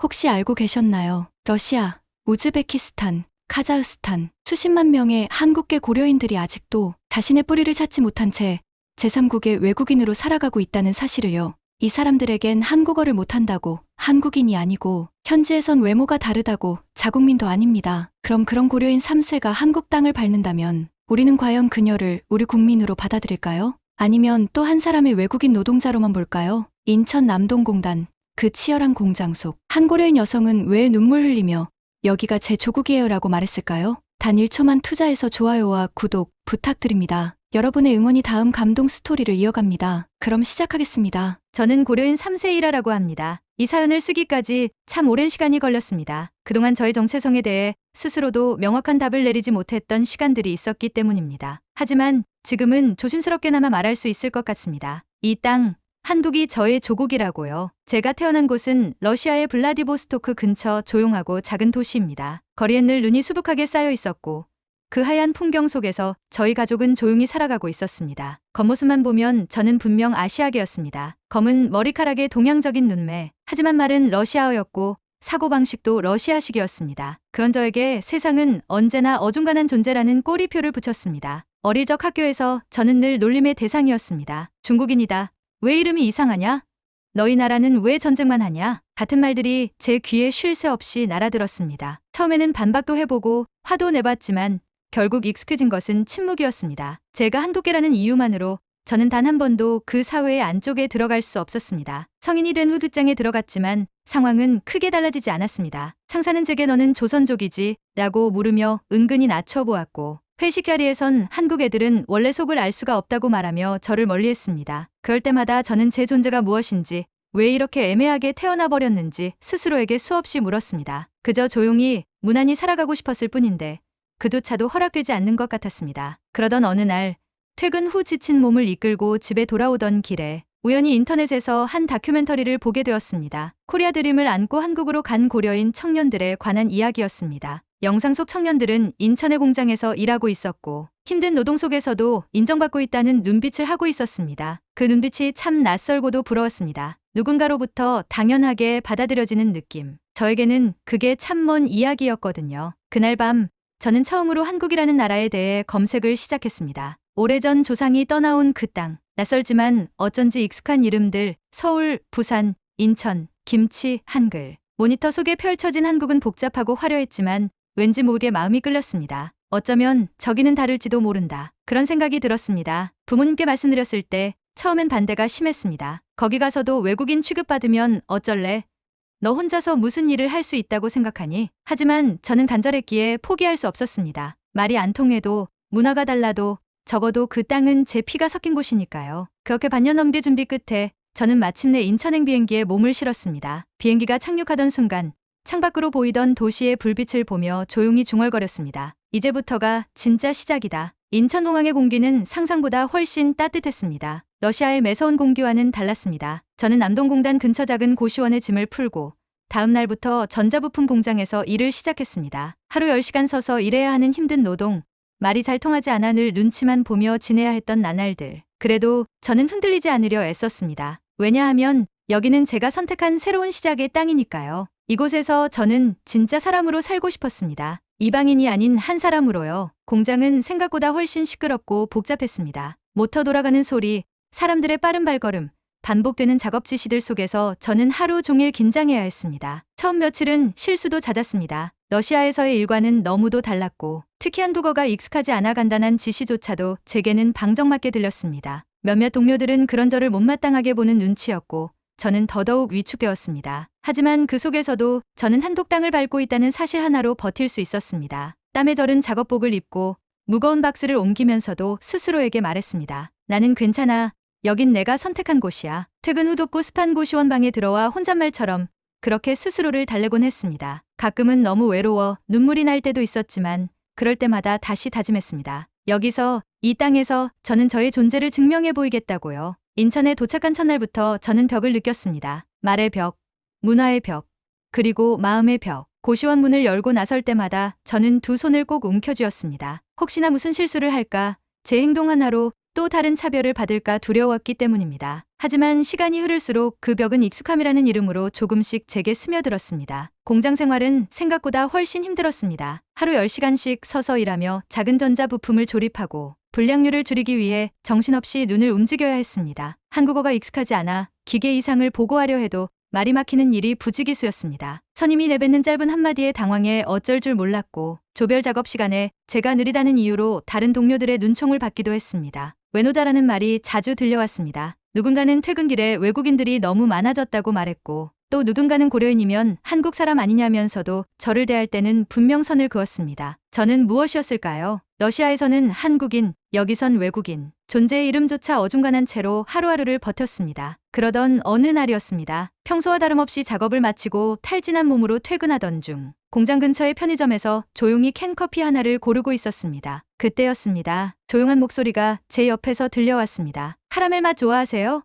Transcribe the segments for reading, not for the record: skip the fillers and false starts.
혹시 알고 계셨나요? 러시아, 우즈베키스탄, 카자흐스탄 수십만 명의 한국계 고려인들이 아직도 자신의 뿌리를 찾지 못한 채 제3국의 외국인으로 살아가고 있다는 사실을요. 이 사람들에겐 한국어를 못한다고 한국인이 아니고 현지에선 외모가 다르다고 자국민도 아닙니다. 그럼 그런 고려인 3세가 한국 땅을 밟는다면 우리는 과연 그녀를 우리 국민으로 받아들일까요? 아니면 또 한 사람의 외국인 노동자로만 볼까요? 인천 남동공단 그 치열한 공장 속 한 고려인 여성은 왜 눈물 흘리며 여기가 제 조국이에요라고 말했을까요? 단 1초만 투자해서 좋아요와 구독 부탁드립니다. 여러분의 응원이 다음 감동 스토리를 이어갑니다. 그럼 시작하겠습니다. 저는 고려인 3세 일하라고 합니다. 이 사연을 쓰기까지 참 오랜 시간이 걸렸습니다. 그동안 저의 정체성에 대해 스스로도 명확한 답을 내리지 못했던 시간들이 있었기 때문입니다. 하지만 지금은 조심스럽게나마 말할 수 있을 것 같습니다. 이 땅, 한국이 저의 조국이라고요. 제가 태어난 곳은 러시아의 블라디보스토크 근처 조용하고 작은 도시입니다. 거리엔 늘 눈이 수북하게 쌓여 있었고 그 하얀 풍경 속에서 저희 가족은 조용히 살아가고 있었습니다. 겉모습만 보면 저는 분명 아시아계였습니다. 검은 머리카락에 동양적인 눈매, 하지만 말은 러시아어였고 사고방식도 러시아식이었습니다. 그런 저에게 세상은 언제나 어중간한 존재라는 꼬리표를 붙였습니다. 어릴 적 학교에서 저는 늘 놀림의 대상이었습니다. 중국인이다. 왜 이름이 이상하냐? 너희 나라는 왜 전쟁만 하냐? 같은 말들이 제 귀에 쉴 새 없이 날아들었습니다. 처음에는 반박도 해보고 화도 내봤지만 결국 익숙해진 것은 침묵이었습니다. 제가 한국계라는 이유만으로 저는 단 한 번도 그 사회의 안쪽에 들어갈 수 없었습니다. 성인이 된 후 직장에 들어갔지만 상황은 크게 달라지지 않았습니다. 상사는 제게 너는 조선족이지? 라고 물으며 은근히 낮춰보았고 회식 자리에선 한국 애들은 원래 속을 알 수가 없다고 말하며 저를 멀리했습니다. 그럴 때마다 저는 제 존재가 무엇인지, 왜 이렇게 애매하게 태어나 버렸는지 스스로에게 수없이 물었습니다. 그저 조용히 무난히 살아가고 싶었을 뿐인데 그조차도 허락되지 않는 것 같았습니다. 그러던 어느 날 퇴근 후 지친 몸을 이끌고 집에 돌아오던 길에 우연히 인터넷에서 한 다큐멘터리를 보게 되었습니다. 코리아 드림을 안고 한국으로 간 고려인 청년들에 관한 이야기였습니다. 영상 속 청년들은 인천의 공장에서 일하고 있었고 힘든 노동 속에서도 인정받고 있다는 눈빛을 하고 있었습니다. 그 눈빛이 참 낯설고도 부러웠습니다. 누군가로부터 당연하게 받아들여지는 느낌. 저에게는 그게 참 먼 이야기였거든요. 그날 밤 저는 처음으로 한국이라는 나라에 대해 검색을 시작했습니다. 오래전 조상이 떠나온 그 땅. 낯설지만 어쩐지 익숙한 이름들, 서울, 부산, 인천, 김치, 한글. 모니터 속에 펼쳐진 한국은 복잡하고 화려했지만 왠지 모르게 마음이 끌렸습니다. 어쩌면 저기는 다를지도 모른다. 그런 생각이 들었습니다. 부모님께 말씀드렸을 때 처음엔 반대가 심했습니다. 거기 가서도 외국인 취급받으면 어쩔래? 너 혼자서 무슨 일을 할 수 있다고 생각하니? 하지만 저는 간절했기에 포기할 수 없었습니다. 말이 안 통해도 문화가 달라도 적어도 그 땅은 제 피가 섞인 곳이니까요. 그렇게 반년 넘게 준비 끝에 저는 마침내 인천행 비행기에 몸을 실었습니다. 비행기가 착륙하던 순간 창밖으로 보이던 도시의 불빛을 보며 조용히 중얼거렸습니다. 이제부터가 진짜 시작이다. 인천공항의 공기는 상상보다 훨씬 따뜻했습니다. 러시아의 매서운 공기와는 달랐습니다. 저는 남동공단 근처 작은 고시원에 짐을 풀고 다음 날부터 전자부품 공장에서 일을 시작했습니다. 하루 10시간 서서 일해야 하는 힘든 노동, 말이 잘 통하지 않아 늘 눈치만 보며 지내야 했던 나날들. 그래도 저는 흔들리지 않으려 애썼습니다. 왜냐하면 여기는 제가 선택한 새로운 시작의 땅이니까요. 이곳에서 저는 진짜 사람으로 살고 싶었습니다. 이방인이 아닌 한 사람으로요. 공장은 생각보다 훨씬 시끄럽고 복잡했습니다. 모터 돌아가는 소리, 사람들의 빠른 발걸음, 반복되는 작업 지시들 속에서 저는 하루 종일 긴장해야 했습니다. 처음 며칠은 실수도 잦았습니다. 러시아에서의 일과는 너무도 달랐고 특히 한국어가 익숙하지 않아 간단한 지시조차도 제게는 방정맞게 들렸습니다. 몇몇 동료들은 그런 저를 못마땅하게 보는 눈치였고 저는 더더욱 위축되었습니다. 하지만 그 속에서도 저는 한국 땅을 밟고 있다는 사실 하나로 버틸 수 있었습니다. 땀에 절은 작업복을 입고 무거운 박스를 옮기면서도 스스로에게 말했습니다. 나는 괜찮아. 여긴 내가 선택한 곳이야. 퇴근 후 덥고 습한 고시원 방에 들어와 혼잣말처럼 그렇게 스스로를 달래곤 했습니다. 가끔은 너무 외로워 눈물이 날 때도 있었지만 그럴 때마다 다시 다짐했습니다. 여기서, 이 땅에서 저는 저의 존재를 증명해 보이겠다고요. 인천에 도착한 첫날부터 저는 벽을 느꼈습니다. 말의 벽, 문화의 벽, 그리고 마음의 벽. 고시원 문을 열고 나설 때마다 저는 두 손을 꼭 움켜쥐었습니다. 혹시나 무슨 실수를 할까, 제 행동 하나로 또 다른 차별을 받을까 두려웠기 때문입니다. 하지만 시간이 흐를수록 그 벽은 익숙함이라는 이름으로 조금씩 제게 스며들었습니다. 공장 생활은 생각보다 훨씬 힘들었습니다. 하루 10시간씩 서서 일하며 작은 전자 부품을 조립하고 불량률을 줄이기 위해 정신없이 눈을 움직여야 했습니다. 한국어가 익숙하지 않아 기계 이상을 보고하려 해도 말이 막히는 일이 부지기수였습니다. 선임이 내뱉는 짧은 한마디에 당황해 어쩔 줄 몰랐고 조별 작업 시간에 제가 느리다는 이유로 다른 동료들의 눈총을 받기도 했습니다. 외노자라는 말이 자주 들려왔습니다. 누군가는 퇴근길에 외국인들이 너무 많아졌다고 말했고 또 누군가는 고려인이면 한국 사람 아니냐면서도 저를 대할 때는 분명 선을 그었습니다. 저는 무엇이었을까요? 러시아에서는 한국인, 여기선 외국인. 존재의 이름조차 어중간한 채로 하루하루를 버텼습니다. 그러던 어느 날이었습니다. 평소와 다름없이 작업을 마치고 탈진한 몸으로 퇴근하던 중 공장 근처의 편의점에서 조용히 캔커피 하나를 고르고 있었습니다. 그때였습니다. 조용한 목소리가 제 옆에서 들려왔습니다. 카라멜 맛 좋아하세요?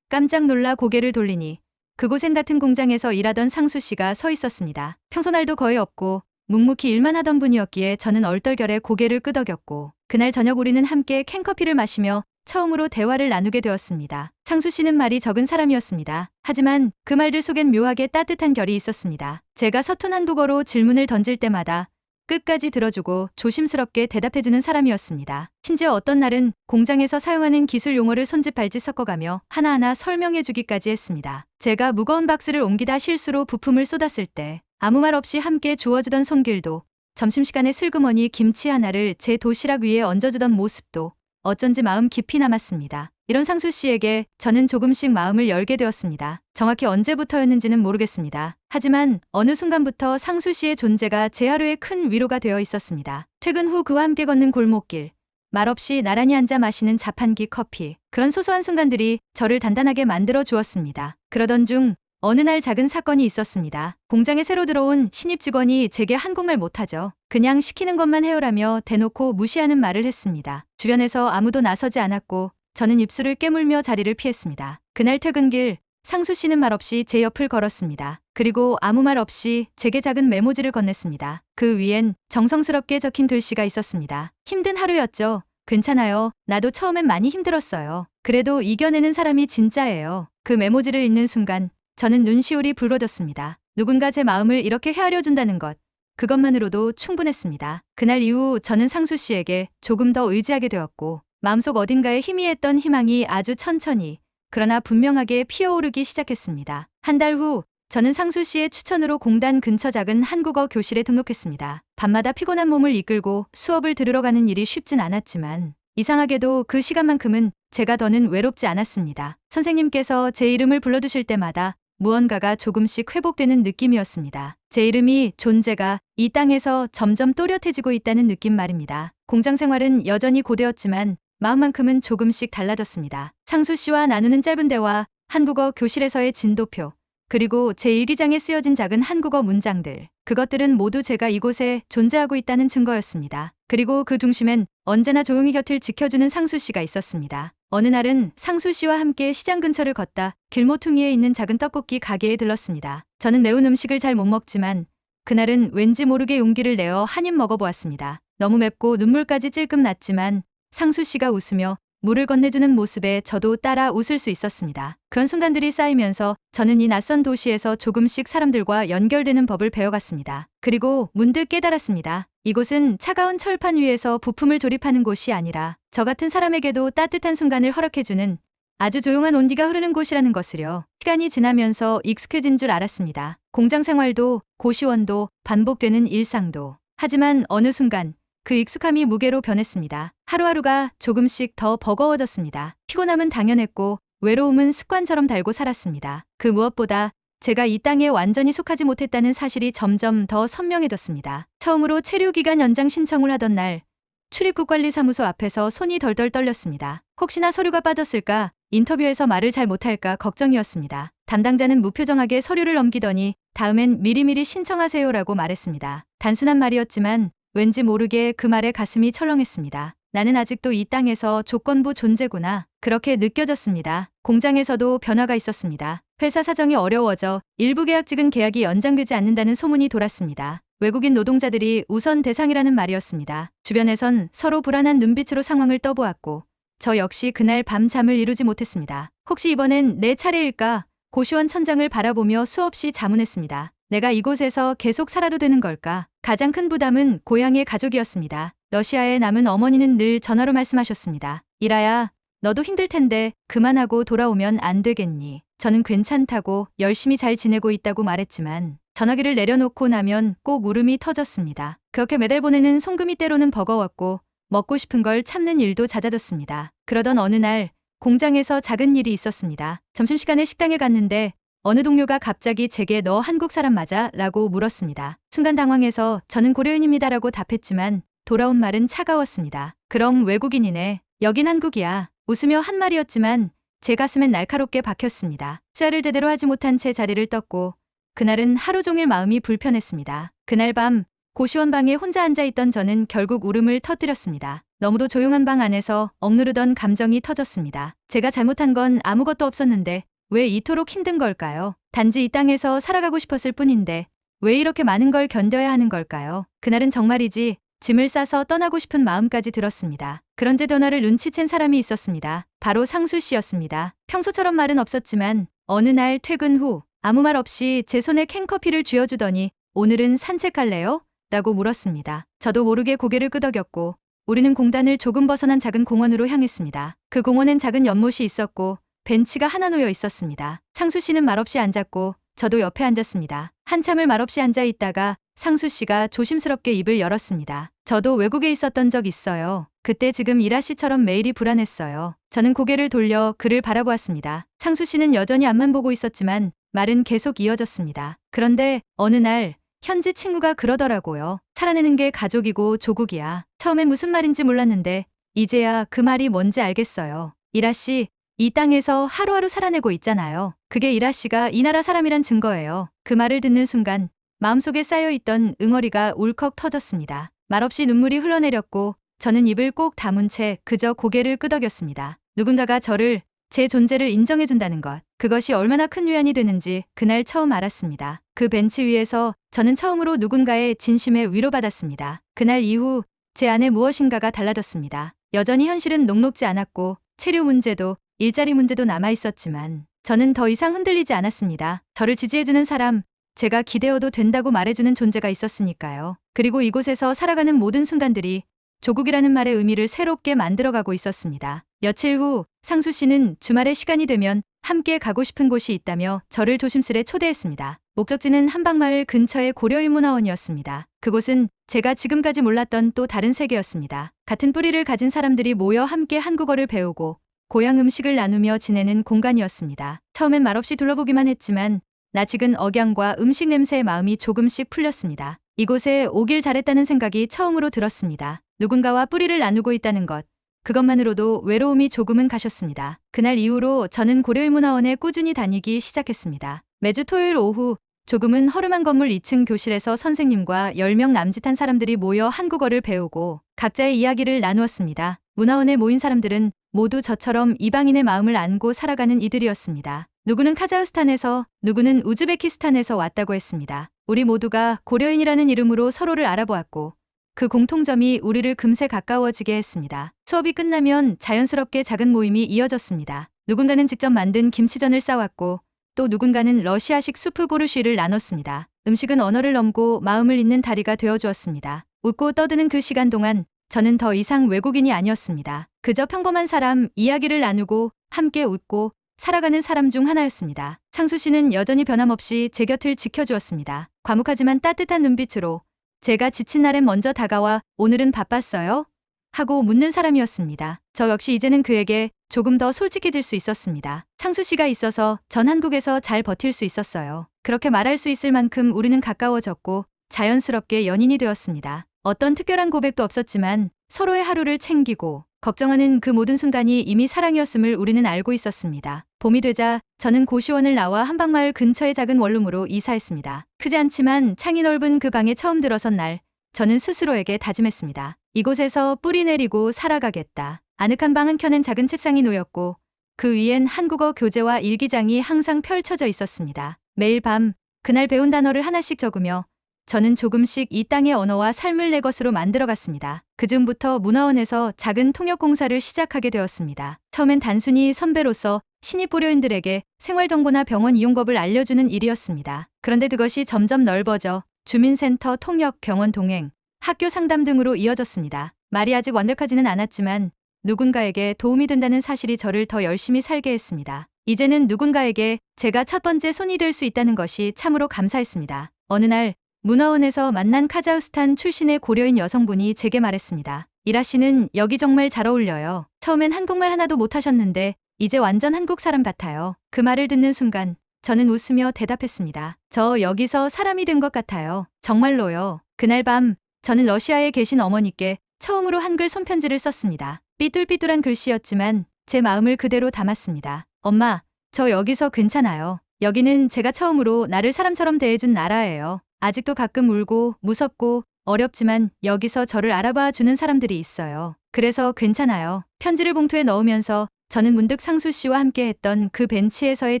깜짝 놀라 고개를 돌리니 그곳엔 같은 공장에서 일하던 상수 씨가 서 있었습니다. 평소 날도 거의 없고 묵묵히 일만 하던 분이었기에 저는 얼떨결에 고개를 끄덕였고 그날 저녁 우리는 함께 캔커피를 마시며 처음으로 대화를 나누게 되었습니다. 상수 씨는 말이 적은 사람이었습니다. 하지만 그 말들 속엔 묘하게 따뜻한 결이 있었습니다. 제가 서툰 한국어로 질문을 던질 때마다 끝까지 들어주고 조심스럽게 대답해주는 사람이었습니다. 심지어 어떤 날은 공장에서 사용하는 기술 용어를 손짓발짓 섞어가며 하나하나 설명해주기까지 했습니다. 제가 무거운 박스를 옮기다 실수로 부품을 쏟았을 때 아무 말 없이 함께 주워주던 손길도 점심시간에 슬그머니 김치 하나를 제 도시락 위에 얹어주던 모습도 어쩐지 마음 깊이 남았습니다. 이런 상수 씨에게 저는 조금씩 마음을 열게 되었습니다. 정확히 언제부터였는지는 모르겠습니다. 하지만 어느 순간부터 상수 씨의 존재가 제 하루에 큰 위로가 되어 있었습니다. 퇴근 후 그와 함께 걷는 골목길, 말없이 나란히 앉아 마시는 자판기 커피, 그런 소소한 순간들이 저를 단단하게 만들어 주었습니다. 그러던 중 어느 날 작은 사건이 있었습니다. 공장에 새로 들어온 신입 직원이 제게 한국말 못하죠. 그냥 시키는 것만 해오라며 대놓고 무시하는 말을 했습니다. 주변에서 아무도 나서지 않았고 저는 입술을 깨물며 자리를 피했습니다. 그날 퇴근길 상수 씨는 말없이 제 옆을 걸었습니다. 그리고 아무 말 없이 제게 작은 메모지를 건넸습니다. 그 위엔 정성스럽게 적힌 글씨가 있었습니다. 힘든 하루였죠. 괜찮아요. 나도 처음엔 많이 힘들었어요. 그래도 이겨내는 사람이 진짜예요. 그 메모지를 읽는 순간 저는 눈시울이 붉어졌습니다. 누군가 제 마음을 이렇게 헤아려준다는 것, 그것만으로도 충분했습니다. 그날 이후 저는 상수 씨에게 조금 더 의지하게 되었고 마음속 어딘가에 희미했던 희망이 아주 천천히 그러나 분명하게 피어오르기 시작했습니다. 한 달 후 저는 상수 씨의 추천으로 공단 근처 작은 한국어 교실에 등록했습니다. 밤마다 피곤한 몸을 이끌고 수업을 들으러 가는 일이 쉽진 않았지만 이상하게도 그 시간만큼은 제가 더는 외롭지 않았습니다. 선생님께서 제 이름을 불러두실 때마다 무언가가 조금씩 회복되는 느낌이었습니다. 제 이름이, 존재가 이 땅에서 점점 또렷해지고 있다는 느낌 말입니다. 공장 생활은 여전히 고되었지만 마음만큼은 조금씩 달라졌습니다. 상수 씨와 나누는 짧은 대화, 한국어 교실에서의 진도표, 그리고 제 일기장에 쓰여진 작은 한국어 문장들. 그것들은 모두 제가 이곳에 존재하고 있다는 증거였습니다. 그리고 그 중심엔 언제나 조용히 곁을 지켜주는 상수 씨가 있었습니다. 어느 날은 상수 씨와 함께 시장 근처를 걷다 길모퉁이에 있는 작은 떡볶이 가게에 들렀습니다. 저는 매운 음식을 잘 못 먹지만 그날은 왠지 모르게 용기를 내어 한 입 먹어보았습니다. 너무 맵고 눈물까지 찔끔 났지만 상수 씨가 웃으며 물을 건네주는 모습에 저도 따라 웃을 수 있었습니다. 그런 순간들이 쌓이면서 저는 이 낯선 도시에서 조금씩 사람들과 연결되는 법을 배워갔습니다. 그리고 문득 깨달았습니다. 이곳은 차가운 철판 위에서 부품을 조립하는 곳이 아니라 저 같은 사람에게도 따뜻한 순간을 허락해주는 아주 조용한 온기가 흐르는 곳이라는 것을요. 시간이 지나면서 익숙해진 줄 알았습니다. 공장 생활도 고시원도 반복되는 일상도. 하지만 어느 순간 그 익숙함이 무게로 변했습니다. 하루하루가 조금씩 더 버거워졌습니다. 피곤함은 당연했고 외로움은 습관처럼 달고 살았습니다. 그 무엇보다 제가 이 땅에 완전히 속하지 못했다는 사실이 점점 더 선명해졌습니다. 처음으로 체류기간 연장 신청을 하던 날 출입국관리사무소 앞에서 손이 덜덜 떨렸습니다. 혹시나 서류가 빠졌을까, 인터뷰에서 말을 잘 못할까 걱정이었습니다. 담당자는 무표정하게 서류를 넘기더니 다음엔 미리미리 신청하세요라고 말했습니다. 단순한 말이었지만 왠지 모르게 그 말에 가슴이 철렁했습니다. 나는 아직도 이 땅에서 조건부 존재구나. 그렇게 느껴졌습니다. 공장에서도 변화가 있었습니다. 회사 사정이 어려워져 일부 계약직은 계약이 연장되지 않는다는 소문이 돌았습니다. 외국인 노동자들이 우선 대상이라는 말이었습니다. 주변에선 서로 불안한 눈빛으로 상황을 떠보았고 저 역시 그날 밤 잠을 이루지 못했습니다. 혹시 이번엔 내 차례일까? 고시원 천장을 바라보며 수없이 자문했습니다. 내가 이곳에서 계속 살아도 되는 걸까? 가장 큰 부담은 고향의 가족이었습니다. 러시아에 남은 어머니는 늘 전화로 말씀하셨습니다. 이라야, 너도 힘들 텐데 그만하고 돌아오면 안 되겠니? 저는 괜찮다고 열심히 잘 지내고 있다고 말했지만 전화기를 내려놓고 나면 꼭 울음이 터졌습니다. 그렇게 매달 보내는 송금이 때로는 버거웠고 먹고 싶은 걸 참는 일도 잦아졌습니다. 그러던 어느 날 공장에서 작은 일이 있었습니다. 점심시간에 식당에 갔는데 어느 동료가 갑자기 제게 너 한국 사람 맞아? 라고 물었습니다. 순간 당황해서 저는 고려인입니다라고 답했지만 돌아온 말은 차가웠습니다. 그럼 외국인이네. 여긴 한국이야. 웃으며 한 말이었지만 제 가슴엔 날카롭게 박혔습니다. 쌀을 제대로 하지 못한 채 자리를 떴고 그날은 하루 종일 마음이 불편했습니다. 그날 밤 고시원 방에 혼자 앉아있던 저는 결국 울음을 터뜨렸습니다. 너무도 조용한 방 안에서 억누르던 감정이 터졌습니다. 제가 잘못한 건 아무것도 없었는데 왜 이토록 힘든 걸까요? 단지 이 땅에서 살아가고 싶었을 뿐인데 왜 이렇게 많은 걸 견뎌야 하는 걸까요? 그날은 정말이지 짐을 싸서 떠나고 싶은 마음까지 들었습니다. 그런 제 변화를 눈치챈 사람이 있었습니다. 바로 상수 씨였습니다. 평소처럼 말은 없었지만 어느 날 퇴근 후 아무 말 없이 제 손에 캔커피를 쥐어주더니 오늘은 산책할래요? 라고 물었습니다. 저도 모르게 고개를 끄덕였고 우리는 공단을 조금 벗어난 작은 공원으로 향했습니다. 그 공원엔 작은 연못이 있었고 벤치가 하나 놓여 있었습니다. 상수 씨는 말없이 앉았고 저도 옆에 앉았습니다. 한참을 말없이 앉아 있다가 상수 씨가 조심스럽게 입을 열었습니다. 저도 외국에 있었던 적 있어요. 그때 지금 이라 씨처럼 매일이 불안했어요. 저는 고개를 돌려 그를 바라보았습니다. 상수 씨는 여전히 앞만 보고 있었지만 말은 계속 이어졌습니다. 그런데 어느 날 현지 친구가 그러더라고요. 살아내는 게 가족이고 조국이야. 처음엔 무슨 말인지 몰랐는데 이제야 그 말이 뭔지 알겠어요. 이라 씨, 이 땅에서 하루하루 살아내고 있잖아요. 그게 이라 씨가 이 나라 사람이란 증거예요. 그 말을 듣는 순간 마음속에 쌓여있던 응어리가 울컥 터졌습니다. 말없이 눈물이 흘러내렸고 저는 입을 꼭 다문 채 그저 고개를 끄덕였습니다. 누군가가 저를, 제 존재를 인정해준다는 것, 그것이 얼마나 큰 위안이 되는지 그날 처음 알았습니다. 그 벤치 위에서 저는 처음으로 누군가의 진심에 위로받았습니다. 그날 이후 제 안에 무엇인가가 달라졌습니다. 여전히 현실은 녹록지 않았고 체류 문제도 일자리 문제도 남아있었지만 저는 더 이상 흔들리지 않았습니다. 저를 지지해주는 사람, 제가 기대어도 된다고 말해주는 존재가 있었으니까요. 그리고 이곳에서 살아가는 모든 순간들이 조국이라는 말의 의미를 새롭게 만들어가고 있었습니다. 며칠 후 상수 씨는 주말에 시간이 되면 함께 가고 싶은 곳이 있다며 저를 조심스레 초대했습니다. 목적지는 한방마을 근처의 고려인문화원이었습니다. 그곳은 제가 지금까지 몰랐던 또 다른 세계였습니다. 같은 뿌리를 가진 사람들이 모여 함께 한국어를 배우고 고향 음식을 나누며 지내는 공간이었습니다. 처음엔 말없이 둘러보기만 했지만 낯익은 억양과 음식 냄새의 마음이 조금씩 풀렸습니다. 이곳에 오길 잘했다는 생각이 처음으로 들었습니다. 누군가와 뿌리를 나누고 있다는 것, 그것만으로도 외로움이 조금은 가셨습니다. 그날 이후로 저는 고려인문화원에 꾸준히 다니기 시작했습니다. 매주 토요일 오후 조금은 허름한 건물 2층 교실에서 선생님과 10명 남짓한 사람들이 모여 한국어를 배우고 각자의 이야기를 나누었습니다. 문화원에 모인 사람들은 모두 저처럼 이방인의 마음을 안고 살아가는 이들이었습니다. 누구는 카자흐스탄에서, 누구는 우즈베키스탄에서 왔다고 했습니다. 우리 모두가 고려인이라는 이름으로 서로를 알아보았고 그 공통점이 우리를 금세 가까워지게 했습니다. 수업이 끝나면 자연스럽게 작은 모임이 이어졌습니다. 누군가는 직접 만든 김치전을 싸왔고 또 누군가는 러시아식 수프 보르쉬를 나눴습니다. 음식은 언어를 넘고 마음을 잇는 다리가 되어주었습니다. 웃고 떠드는 그 시간 동안 저는 더 이상 외국인이 아니었습니다. 그저 평범한 사람, 이야기를 나누고 함께 웃고 살아가는 사람 중 하나였습니다. 상수 씨는 여전히 변함없이 제 곁을 지켜주었습니다. 과묵하지만 따뜻한 눈빛으로 제가 지친 날엔 먼저 다가와 오늘은 바빴어요? 하고 묻는 사람이었습니다. 저 역시 이제는 그에게 조금 더 솔직해질 수 있었습니다. 상수 씨가 있어서 전 한국에서 잘 버틸 수 있었어요. 그렇게 말할 수 있을 만큼 우리는 가까워졌고 자연스럽게 연인이 되었습니다. 어떤 특별한 고백도 없었지만 서로의 하루를 챙기고 걱정하는 그 모든 순간이 이미 사랑이었음을 우리는 알고 있었습니다. 봄이 되자 저는 고시원을 나와 한방마을 근처의 작은 원룸으로 이사했습니다. 크지 않지만 창이 넓은 그 방에 처음 들어선 날 저는 스스로에게 다짐했습니다. 이곳에서 뿌리 내리고 살아가겠다. 아늑한 방 한켠엔 작은 책상이 놓였고 그 위엔 한국어 교재와 일기장이 항상 펼쳐져 있었습니다. 매일 밤 그날 배운 단어를 하나씩 적으며 저는 조금씩 이 땅의 언어와 삶을 내 것으로 만들어갔습니다. 그즈음부터 문화원에서 작은 통역공사를 시작하게 되었습니다. 처음엔 단순히 선배로서 신입 보료인들에게 생활정보나 병원 이용법을 알려주는 일이었습니다. 그런데 그것이 점점 넓어져 주민센터, 통역, 병원 동행, 학교 상담 등으로 이어졌습니다. 말이 아직 완벽하지는 않았지만 누군가에게 도움이 된다는 사실이 저를 더 열심히 살게 했습니다. 이제는 누군가에게 제가 첫 번째 손이 될 수 있다는 것이 참으로 감사했습니다. 어느 날 문화원에서 만난 카자흐스탄 출신의 고려인 여성분이 제게 말했습니다. 이라 씨는 여기 정말 잘 어울려요. 처음엔 한국말 하나도 못하셨는데 이제 완전 한국 사람 같아요. 그 말을 듣는 순간 저는 웃으며 대답했습니다. 저 여기서 사람이 된 것 같아요. 정말로요. 그날 밤 저는 러시아에 계신 어머니께 처음으로 한글 손편지를 썼습니다. 삐뚤삐뚤한 글씨였지만 제 마음을 그대로 담았습니다. 엄마, 저 여기서 괜찮아요. 여기는 제가 처음으로 나를 사람처럼 대해준 나라예요. 아직도 가끔 울고 무섭고 어렵지만 여기서 저를 알아봐 주는 사람들이 있어요. 그래서 괜찮아요. 편지를 봉투에 넣으면서 저는 문득 상수 씨와 함께 했던 그 벤치에서의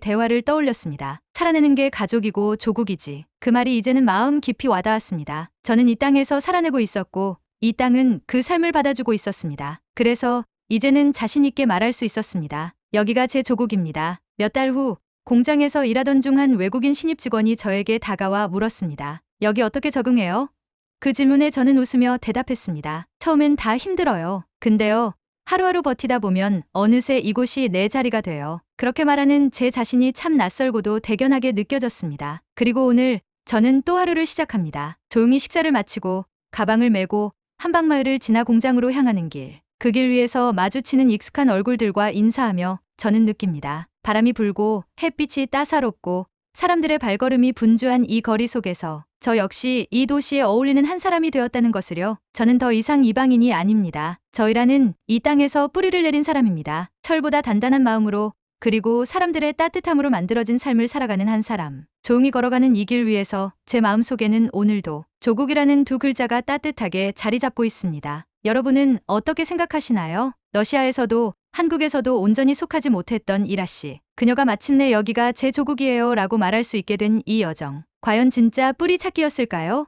대화를 떠올렸습니다. 살아내는 게 가족이고 조국이지. 그 말이 이제는 마음 깊이 와닿았습니다. 저는 이 땅에서 살아내고 있었고 이 땅은 그 삶을 받아주고 있었습니다. 그래서 이제는 자신 있게 말할 수 있었습니다. 여기가 제 조국입니다. 몇 달 후 공장에서 일하던 중 한 외국인 신입 직원이 저에게 다가와 물었습니다. 여기 어떻게 적응해요? 그 질문에 저는 웃으며 대답했습니다. 처음엔 다 힘들어요. 근데요, 하루하루 버티다 보면 어느새 이곳이 내 자리가 돼요. 그렇게 말하는 제 자신이 참 낯설고도 대견하게 느껴졌습니다. 그리고 오늘 저는 또 하루를 시작합니다. 조용히 식사를 마치고 가방을 메고 한방마을을 지나 공장으로 향하는 길. 그 길 위에서 마주치는 익숙한 얼굴들과 인사하며 저는 느낍니다. 바람이 불고 햇빛이 따사롭고 사람들의 발걸음이 분주한 이 거리 속에서 저 역시 이 도시에 어울리는 한 사람이 되었다는 것을요. 저는 더 이상 이방인이 아닙니다. 저희라는 이 땅에서 뿌리를 내린 사람입니다. 철보다 단단한 마음으로 그리고 사람들의 따뜻함으로 만들어진 삶을 살아가는 한 사람. 조용히 걸어가는 이 길 위에서 제 마음속에는 오늘도 조국이라는 두 글자가 따뜻하게 자리 잡고 있습니다. 여러분은 어떻게 생각하시나요? 러시아에서도 한국에서도 온전히 속하지 못했던 이라 씨. 그녀가 마침내 여기가 제 조국이에요 라고 말할 수 있게 된 이 여정. 과연 진짜 뿌리 찾기였을까요?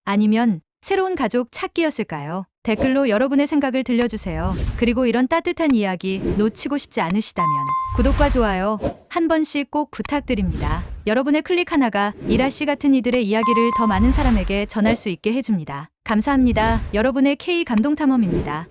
아니면 새로운 가족 찾기였을까요? 댓글로 여러분의 생각을 들려주세요. 그리고 이런 따뜻한 이야기 놓치고 싶지 않으시다면 구독과 좋아요 한 번씩 꼭 부탁드립니다. 여러분의 클릭 하나가 이라 씨 같은 이들의 이야기를 더 많은 사람에게 전할 수 있게 해줍니다. 감사합니다. 여러분의 K 감동탐험입니다.